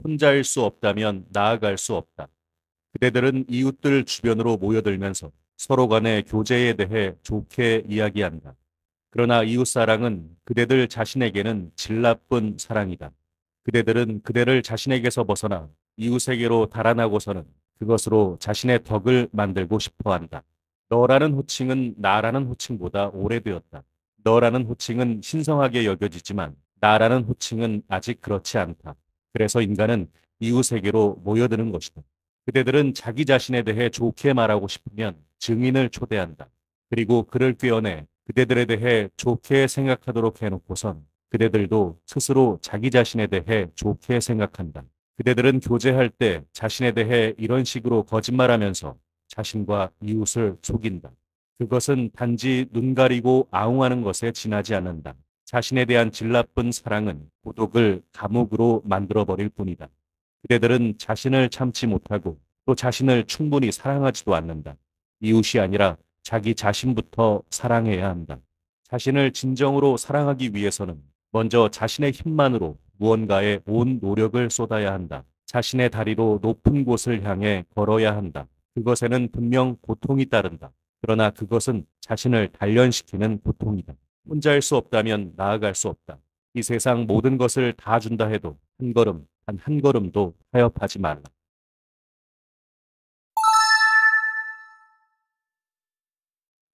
혼자일 수 없다면 나아갈 수 없다. 그대들은 이웃들 주변으로 모여들면서 서로 간의 교제에 대해 좋게 이야기한다. 그러나 이웃사랑은 그대들 자신에게는 질 나쁜 사랑이다. 그대들은 그대를 자신에게서 벗어나 이웃에게로 달아나고서는 그것으로 자신의 덕을 만들고 싶어 한다. 너라는 호칭은 나라는 호칭보다 오래되었다. 너라는 호칭은 신성하게 여겨지지만 나라는 호칭은 아직 그렇지 않다. 그래서 인간은 이웃에게로 모여드는 것이다. 그대들은 자기 자신에 대해 좋게 말하고 싶으면 증인을 초대한다. 그리고 그를 꿰어내 그대들에 대해 좋게 생각하도록 해놓고선 그대들도 스스로 자기 자신에 대해 좋게 생각한다. 그대들은 교제할 때 자신에 대해 이런 식으로 거짓말하면서 자신과 이웃을 속인다. 그것은 단지 눈 가리고 아웅하는 것에 지나지 않는다. 자신에 대한 질 나쁜 사랑은 고독을 감옥으로 만들어버릴 뿐이다. 그대들은 자신을 참지 못하고 또 자신을 충분히 사랑하지도 않는다. 이웃이 아니라 자기 자신부터 사랑해야 한다. 자신을 진정으로 사랑하기 위해서는 먼저 자신의 힘만으로 무언가에 온 노력을 쏟아야 한다. 자신의 다리로 높은 곳을 향해 걸어야 한다. 그것에는 분명 고통이 따른다. 그러나 그것은 자신을 단련시키는 고통이다. 혼자일 수 없다면 나아갈 수 없다. 이 세상 모든 것을 다 준다 해도 한 걸음, 단 한 걸음도 타협하지 말라.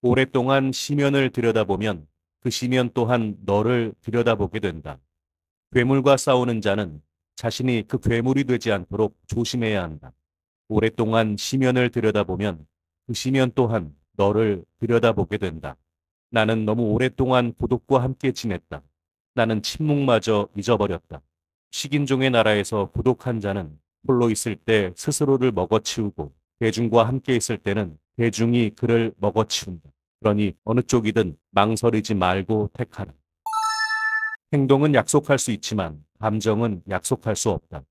오랫동안 시면을 들여다보면 그 시면 또한 너를 들여다보게 된다. 괴물과 싸우는 자는 자신이 그 괴물이 되지 않도록 조심해야 한다. 오랫동안 시면을 들여다보면 그 시면 또한 너를 들여다보게 된다. 나는 너무 오랫동안 고독과 함께 지냈다. 나는 침묵마저 잊어버렸다. 식인종의 나라에서 고독한 자는 홀로 있을 때 스스로를 먹어치우고 대중과 함께 있을 때는 대중이 그를 먹어치운다. 그러니 어느 쪽이든 망설이지 말고 택하라. 행동은 약속할 수 있지만 감정은 약속할 수 없다.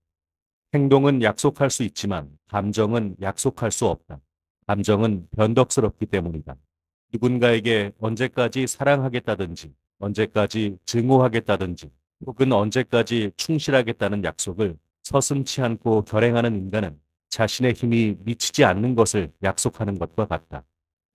행동은 약속할 수 있지만 감정은 약속할 수 없다. 감정은 변덕스럽기 때문이다. 누군가에게 언제까지 사랑하겠다든지 언제까지 증오하겠다든지 혹은 언제까지 충실하겠다는 약속을 서슴지 않고 결행하는 인간은 자신의 힘이 미치지 않는 것을 약속하는 것과 같다.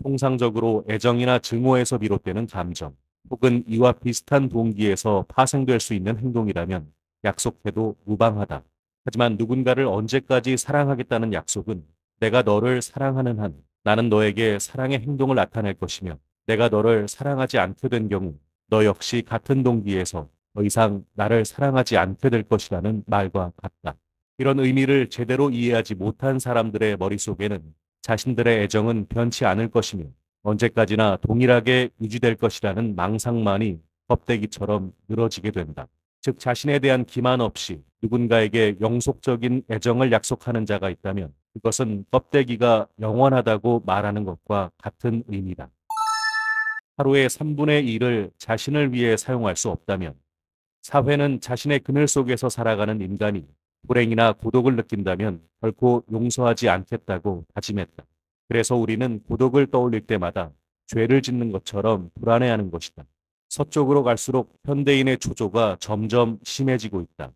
통상적으로 애정이나 증오에서 비롯되는 감정 혹은 이와 비슷한 동기에서 파생될 수 있는 행동이라면 약속해도 무방하다. 하지만 누군가를 언제까지 사랑하겠다는 약속은 내가 너를 사랑하는 한 나는 너에게 사랑의 행동을 나타낼 것이며 내가 너를 사랑하지 않게 된 경우 너 역시 같은 동기에서 더 이상 나를 사랑하지 않게 될 것이라는 말과 같다. 이런 의미를 제대로 이해하지 못한 사람들의 머릿속에는 자신들의 애정은 변치 않을 것이며 언제까지나 동일하게 유지될 것이라는 망상만이 껍데기처럼 늘어지게 된다. 즉 자신에 대한 기만 없이 누군가에게 영속적인 애정을 약속하는 자가 있다면 그것은 껍데기가 영원하다고 말하는 것과 같은 의미다. 하루의 3분의 1을 자신을 위해 사용할 수 없다면 사회는 자신의 그늘 속에서 살아가는 인간이 불행이나 고독을 느낀다면 결코 용서하지 않겠다고 다짐했다. 그래서 우리는 고독을 떠올릴 때마다 죄를 짓는 것처럼 불안해하는 것이다. 서쪽으로 갈수록 현대인의 초조가 점점 심해지고 있다.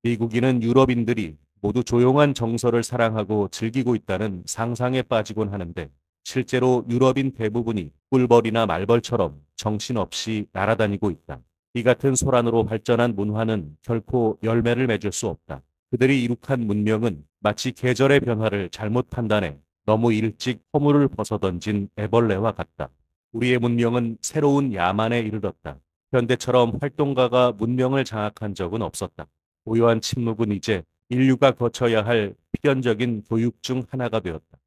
미국인은 유럽인들이 모두 조용한 정서를 사랑하고 즐기고 있다는 상상에 빠지곤 하는데 실제로 유럽인 대부분이 꿀벌이나 말벌처럼 정신없이 날아다니고 있다. 이 같은 소란으로 발전한 문화는 결코 열매를 맺을 수 없다. 그들이 이룩한 문명은 마치 계절의 변화를 잘못 판단해 너무 일찍 허물을 벗어던진 애벌레와 같다. 우리의 문명은 새로운 야만에 이르렀다. 현대처럼 활동가가 문명을 장악한 적은 없었다. 고요한 침묵은 이제 인류가 거쳐야 할 필연적인 교육 중 하나가 되었다.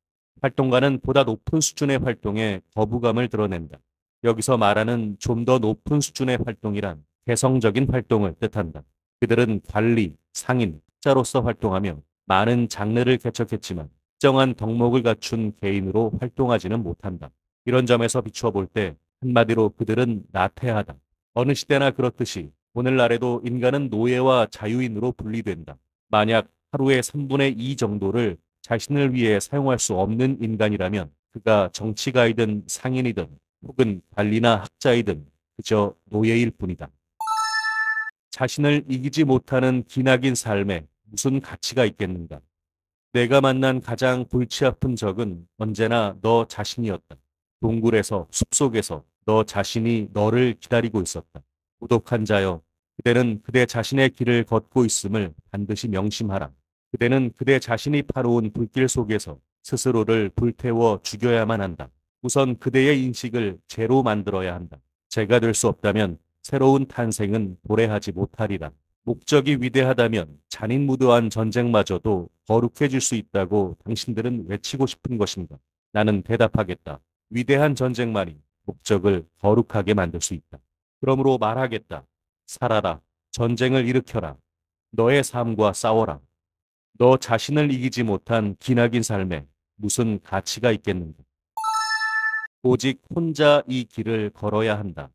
활동가는 보다 높은 수준의 활동에 거부감을 드러낸다. 여기서 말하는 좀 더 높은 수준의 활동이란 개성적인 활동을 뜻한다. 그들은 관리, 상인, 학자로서 활동하며 많은 장르를 개척했지만 특정한 덕목을 갖춘 개인으로 활동하지는 못한다. 이런 점에서 비추어 볼 때 한마디로 그들은 나태하다. 어느 시대나 그렇듯이 오늘날에도 인간은 노예와 자유인으로 분리된다. 만약 하루의 3분의 2 정도를 자신을 위해 사용할 수 없는 인간이라면 그가 정치가이든 상인이든 혹은 관리나 학자이든 그저 노예일 뿐이다. 자신을 이기지 못하는 기나긴 삶에 무슨 가치가 있겠는가? 내가 만난 가장 골치 아픈 적은 언제나 너 자신이었다. 동굴에서, 숲속에서 너 자신이 너를 기다리고 있었다. 고독한 자여, 그대는 그대 자신의 길을 걷고 있음을 반드시 명심하라. 그대는 그대 자신이 파놓은 불길 속에서 스스로를 불태워 죽여야만 한다. 우선 그대의 인식을 제로 만들어야 한다. 제가 될 수 없다면 새로운 탄생은 도래하지 못하리라. 목적이 위대하다면 잔인무도한 전쟁마저도 거룩해질 수 있다고 당신들은 외치고 싶은 것인가? 나는 대답하겠다. 위대한 전쟁만이 목적을 거룩하게 만들 수 있다. 그러므로 말하겠다. 살아라. 전쟁을 일으켜라. 너의 삶과 싸워라. 너 자신을 이기지 못한 기나긴 삶에 무슨 가치가 있겠는가? 오직 혼자 이 길을 걸어야 한다.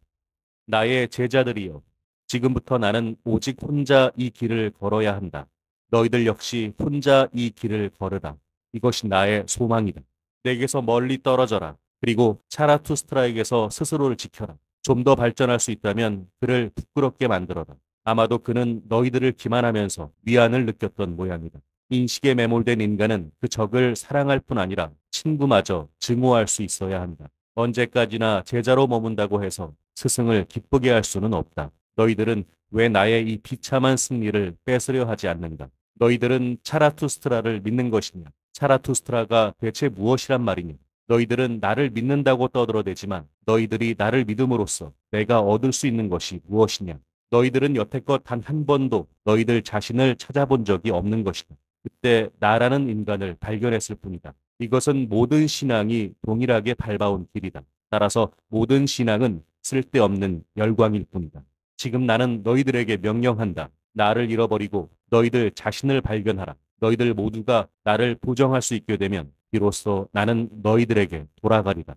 나의 제자들이여, 지금부터 나는 오직 혼자 이 길을 걸어야 한다. 너희들 역시 혼자 이 길을 걸으라. 이것이 나의 소망이다. 내게서 멀리 떨어져라. 그리고 차라투스트라에게서 스스로를 지켜라. 좀 더 발전할 수 있다면 그를 부끄럽게 만들어라. 아마도 그는 너희들을 기만하면서 위안을 느꼈던 모양이다. 인식에 매몰된 인간은 그 적을 사랑할 뿐 아니라 친구마저 증오할 수 있어야 한다. 언제까지나 제자로 머문다고 해서 스승을 기쁘게 할 수는 없다. 너희들은 왜 나의 이 비참한 승리를 뺏으려 하지 않는가? 너희들은 차라투스트라를 믿는 것이냐? 차라투스트라가 대체 무엇이란 말이냐? 너희들은 나를 믿는다고 떠들어대지만 너희들이 나를 믿음으로써 내가 얻을 수 있는 것이 무엇이냐? 너희들은 여태껏 단 한 번도 너희들 자신을 찾아본 적이 없는 것이다. 그때 나라는 인간을 발견했을 뿐이다. 이것은 모든 신앙이 동일하게 밟아온 길이다. 따라서 모든 신앙은 쓸데없는 열광일 뿐이다. 지금 나는 너희들에게 명령한다. 나를 잃어버리고 너희들 자신을 발견하라. 너희들 모두가 나를 부정할 수 있게 되면 비로소 나는 너희들에게 돌아가리라.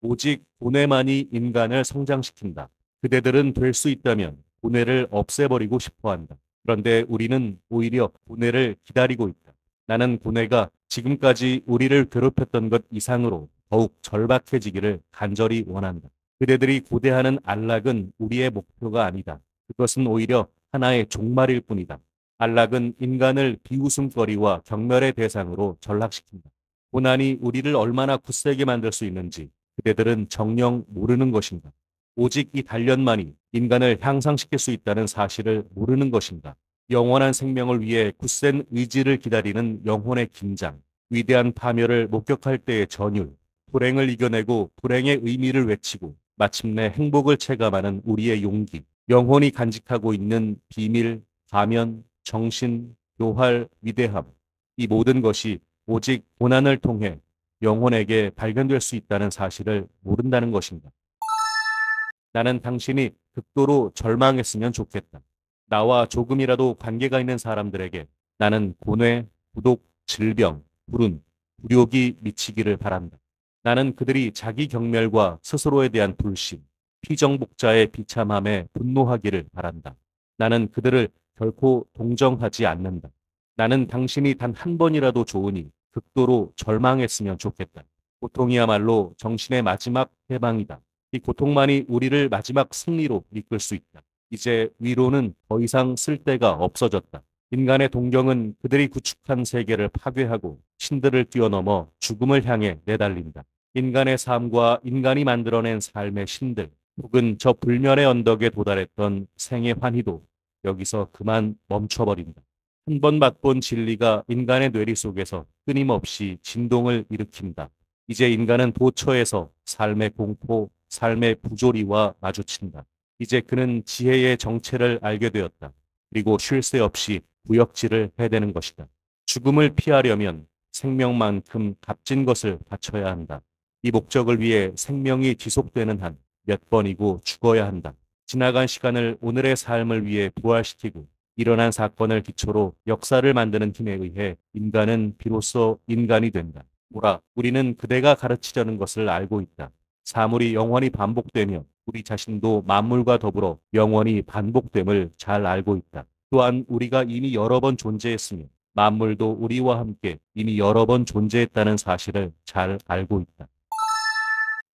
오직 고뇌만이 인간을 성장시킨다. 그대들은 될 수 있다면 고뇌를 없애버리고 싶어한다. 그런데 우리는 오히려 고뇌를 기다리고 있다. 나는 고뇌가 지금까지 우리를 괴롭혔던 것 이상으로 더욱 절박해지기를 간절히 원한다. 그대들이 고대하는 안락은 우리의 목표가 아니다. 그것은 오히려 하나의 종말일 뿐이다. 안락은 인간을 비웃음거리와 경멸의 대상으로 전락시킨다. 고난이 우리를 얼마나 굳세게 만들 수 있는지 그대들은 정녕 모르는 것인가? 오직 이 단련만이 인간을 향상시킬 수 있다는 사실을 모르는 것인가? 영원한 생명을 위해 굳센 의지를 기다리는 영혼의 긴장, 위대한 파멸을 목격할 때의 전율, 불행을 이겨내고 불행의 의미를 외치고 마침내 행복을 체감하는 우리의 용기, 영혼이 간직하고 있는 비밀, 가면, 정신, 교활, 위대함, 이 모든 것이 오직 고난을 통해 영혼에게 발견될 수 있다는 사실을 모른다는 것인가. 나는 당신이 극도로 절망했으면 좋겠다. 나와 조금이라도 관계가 있는 사람들에게 나는 고뇌, 부독, 질병, 불운, 굴욕이 미치기를 바란다. 나는 그들이 자기 경멸과 스스로에 대한 불신, 피정복자의 비참함에 분노하기를 바란다. 나는 그들을 결코 동정하지 않는다. 나는 당신이 단 한 번이라도 좋으니 극도로 절망했으면 좋겠다. 고통이야말로 정신의 마지막 해방이다. 이 고통만이 우리를 마지막 승리로 이끌 수 있다. 이제 위로는 더 이상 쓸데가 없어졌다. 인간의 동경은 그들이 구축한 세계를 파괴하고 신들을 뛰어넘어 죽음을 향해 내달린다. 인간의 삶과 인간이 만들어낸 삶의 신들, 혹은 저 불멸의 언덕에 도달했던 생의 환희도 여기서 그만 멈춰버린다. 한 번 맛본 진리가 인간의 뇌리 속에서 끊임없이 진동을 일으킨다. 이제 인간은 도처에서 삶의 공포, 삶의 부조리와 마주친다. 이제 그는 지혜의 정체를 알게 되었다. 그리고 쉴 새 없이 구역질을 해대는 것이다. 죽음을 피하려면 생명만큼 값진 것을 바쳐야 한다. 이 목적을 위해 생명이 지속되는 한 몇 번이고 죽어야 한다. 지나간 시간을 오늘의 삶을 위해 부활시키고 일어난 사건을 기초로 역사를 만드는 힘에 의해 인간은 비로소 인간이 된다. 보라, 우리는 그대가 가르치려는 것을 알고 있다. 사물이 영원히 반복되며 우리 자신도 만물과 더불어 영원히 반복됨을 잘 알고 있다. 또한 우리가 이미 여러 번 존재했으며 만물도 우리와 함께 이미 여러 번 존재했다는 사실을 잘 알고 있다.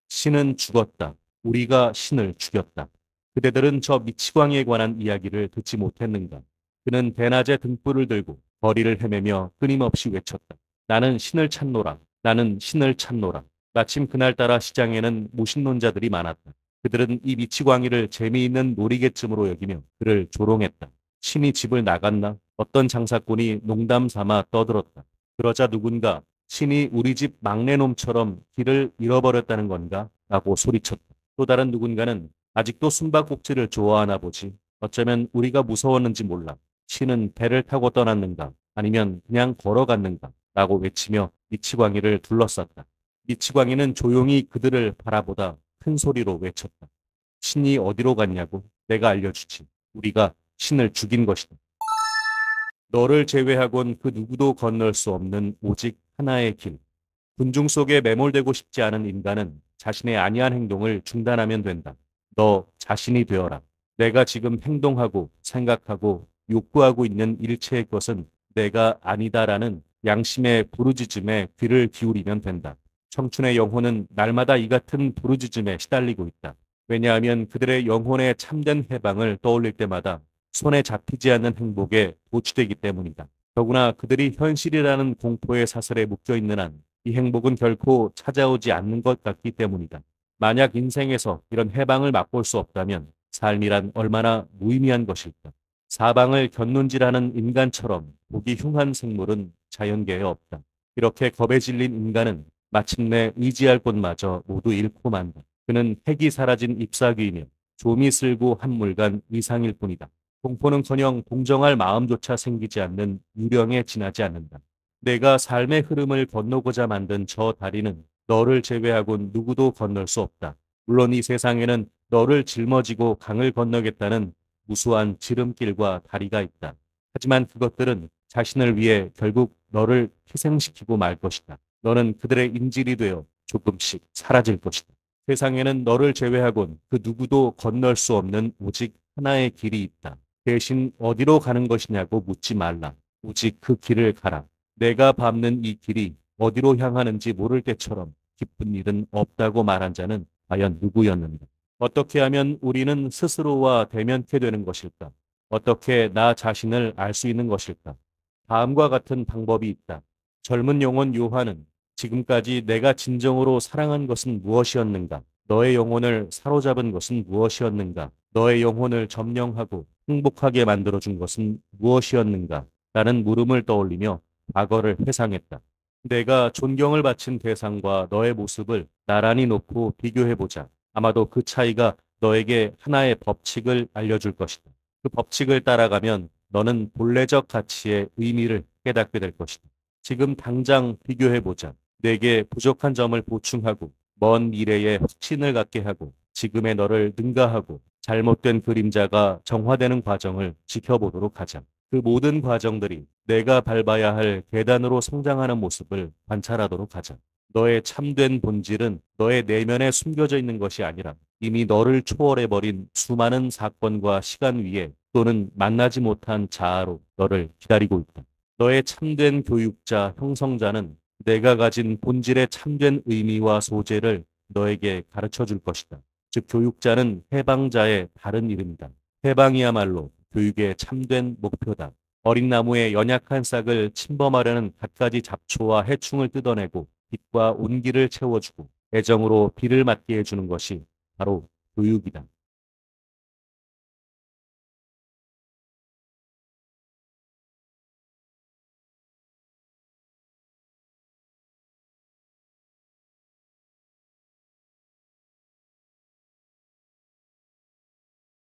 신은 죽었다. 우리가 신을 죽였다. 그대들은 저 미치광이에 관한 이야기를 듣지 못했는가? 그는 대낮에 등불을 들고 거리를 헤매며 끊임없이 외쳤다. 나는 신을 찾노라. 나는 신을 찾노라. 마침 그날따라 시장에는 무신론자들이 많았다. 그들은 이 미치광이를 재미있는 놀이개쯤으로 여기며 그를 조롱했다. 신이 집을 나갔나? 어떤 장사꾼이 농담 삼아 떠들었다. 그러자 누군가 신이 우리 집 막내놈처럼 길을 잃어버렸다는 건가? 라고 소리쳤다. 또 다른 누군가는 아직도 숨바꼭질을 좋아하나 보지. 어쩌면 우리가 무서웠는지 몰라. 신은 배를 타고 떠났는가? 아니면 그냥 걸어갔는가? 라고 외치며 미치광이를 둘러쌌다. 미치광이는 조용히 그들을 바라보다 큰 소리로 외쳤다. 신이 어디로 갔냐고? 내가 알려주지. 우리가 신을 죽인 것이다. 너를 제외하곤 그 누구도 건널 수 없는 오직 하나의 길. 군중 속에 매몰되고 싶지 않은 인간은 자신의 아니한 행동을 중단하면 된다. 너 자신이 되어라. 내가 지금 행동하고 생각하고 욕구하고 있는 일체의 것은 내가 아니다라는 양심의 부르짖음에 귀를 기울이면 된다. 청춘의 영혼은 날마다 이 같은 부르짖음에 시달리고 있다. 왜냐하면 그들의 영혼의 참된 해방을 떠올릴 때마다 손에 잡히지 않는 행복에 도취되기 때문이다. 더구나 그들이 현실이라는 공포의 사슬에 묶여 있는 한 이 행복은 결코 찾아오지 않는 것 같기 때문이다. 만약 인생에서 이런 해방을 맛볼 수 없다면 삶이란 얼마나 무의미한 것일까. 사방을 곁눈질하는 인간처럼 보기 흉한 생물은 자연계에 없다. 이렇게 겁에 질린 인간은 마침내 의지할 곳마저 모두 잃고 만다. 그는 색이 사라진 잎사귀이며 좀이 쓸고 한물간 의상일 뿐이다. 공포는커녕 동정할 마음조차 생기지 않는 유령에 지나지 않는다. 내가 삶의 흐름을 건너고자 만든 저 다리는 너를 제외하곤 누구도 건널 수 없다. 물론 이 세상에는 너를 짊어지고 강을 건너겠다는 무수한 지름길과 다리가 있다. 하지만 그것들은 자신을 위해 결국 너를 희생시키고 말 것이다. 너는 그들의 인질이 되어 조금씩 사라질 것이다. 세상에는 너를 제외하곤 그 누구도 건널 수 없는 오직 하나의 길이 있다. 대신 어디로 가는 것이냐고 묻지 말라. 오직 그 길을 가라. 내가 밟는 이 길이 어디로 향하는지 모를 때처럼 기쁜 일은 없다고 말한 자는 과연 누구였는가? 어떻게 하면 우리는 스스로와 대면케 되는 것일까? 어떻게 나 자신을 알 수 있는 것일까? 다음과 같은 방법이 있다. 젊은 영혼 요한은 지금까지 내가 진정으로 사랑한 것은 무엇이었는가? 너의 영혼을 사로잡은 것은 무엇이었는가? 너의 영혼을 점령하고 행복하게 만들어준 것은 무엇이었는가? 라는 물음을 떠올리며 과거를 회상했다. 내가 존경을 바친 대상과 너의 모습을 나란히 놓고 비교해보자. 아마도 그 차이가 너에게 하나의 법칙을 알려줄 것이다. 그 법칙을 따라가면 너는 본래적 가치의 의미를 깨닫게 될 것이다. 지금 당장 비교해보자. 내게 부족한 점을 보충하고 먼 미래에 확신을 갖게 하고 지금의 너를 능가하고 잘못된 그림자가 정화되는 과정을 지켜보도록 하자. 그 모든 과정들이 내가 밟아야 할 계단으로 성장하는 모습을 관찰하도록 하자. 너의 참된 본질은 너의 내면에 숨겨져 있는 것이 아니라 이미 너를 초월해버린 수많은 사건과 시간 위에 또는 만나지 못한 자아로 너를 기다리고 있다. 너의 참된 교육자, 형성자는 내가 가진 본질의 참된 의미와 소재를 너에게 가르쳐 줄 것이다. 즉 교육자는 해방자의 다른 이름이다. 해방이야말로 교육의 참된 목표다. 어린 나무의 연약한 싹을 침범하려는 갖가지 잡초와 해충을 뜯어내고 빛과 온기를 채워주고 애정으로 비를 맞게 해주는 것이 바로 교육이다.